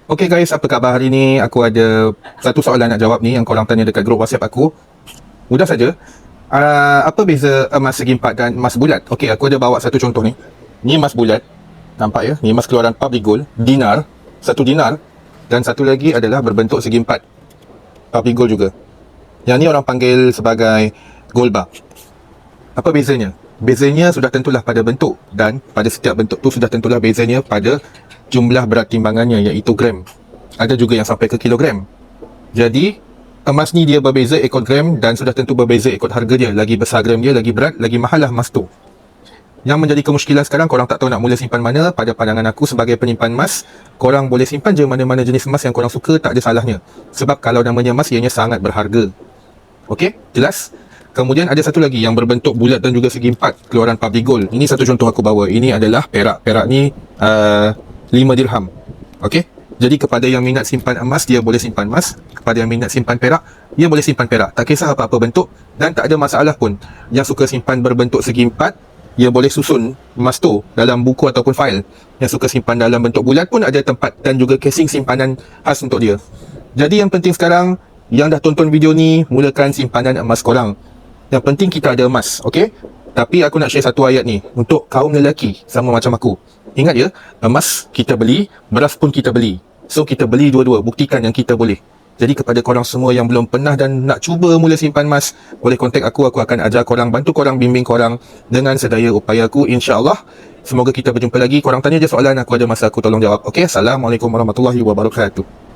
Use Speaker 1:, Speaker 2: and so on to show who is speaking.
Speaker 1: Okay guys, apa khabar hari ni? Aku ada satu soalan nak jawab ni yang korang tanya dekat grup WhatsApp aku. Mudah saja. Apa beza emas segi empat dan emas bulat? Okay, aku ada bawa satu contoh ni. Ni emas bulat. Nampak ya? Ni emas keluaran public gold. Dinar. Satu dinar. Dan satu lagi adalah berbentuk segi empat. Public gold juga. Yang ni orang panggil sebagai gold bar. Apa bezanya? Bezanya sudah tentulah pada bentuk. Dan pada setiap bentuk tu sudah tentulah bezanya pada jumlah berat timbangannya, iaitu gram. Ada juga yang sampai ke kilogram. Jadi emas ni dia berbeza ikut gram dan sudah tentu berbeza ikut harga dia. Lagi besar gram dia, lagi berat, lagi mahal lah emas tu. Yang menjadi kemusykilan sekarang, korang tak tahu nak mula simpan mana. Pada pandangan aku sebagai penyimpan emas, korang boleh simpan je mana-mana jenis emas yang korang suka, tak ada salahnya. Sebab kalau namanya emas, ianya sangat berharga. Okey, jelas? Kemudian ada satu lagi yang berbentuk bulat dan juga segi empat, keluaran public gold. Ini satu contoh aku bawa. Ini adalah perak. Perak ni 5 dirham. Okey. Jadi kepada yang minat simpan emas, dia boleh simpan emas. Kepada yang minat simpan perak, dia boleh simpan perak. Tak kisah apa-apa bentuk dan tak ada masalah pun. Yang suka simpan berbentuk segi empat, dia boleh susun emas tu dalam buku ataupun fail. Yang suka simpan dalam bentuk bulat pun ada tempat dan juga casing simpanan khas untuk dia. Jadi yang penting sekarang, yang dah tonton video ni, mulakan simpanan emas korang. Yang penting kita ada emas, okey? Tapi aku nak share satu ayat ni untuk kaum lelaki sama macam aku. Ingat ya, emas kita beli, beras pun kita beli. So kita beli dua-dua, buktikan yang kita boleh. Jadi kepada korang semua yang belum pernah dan nak cuba mula simpan emas, boleh kontak aku akan ajar korang, bantu korang, bimbing korang dengan sedaya upayaku, insya-Allah. Semoga kita berjumpa lagi. Korang tanya je soalan, aku ada masa aku tolong jawab. Okey, Assalamualaikum warahmatullahi wabarakatuh.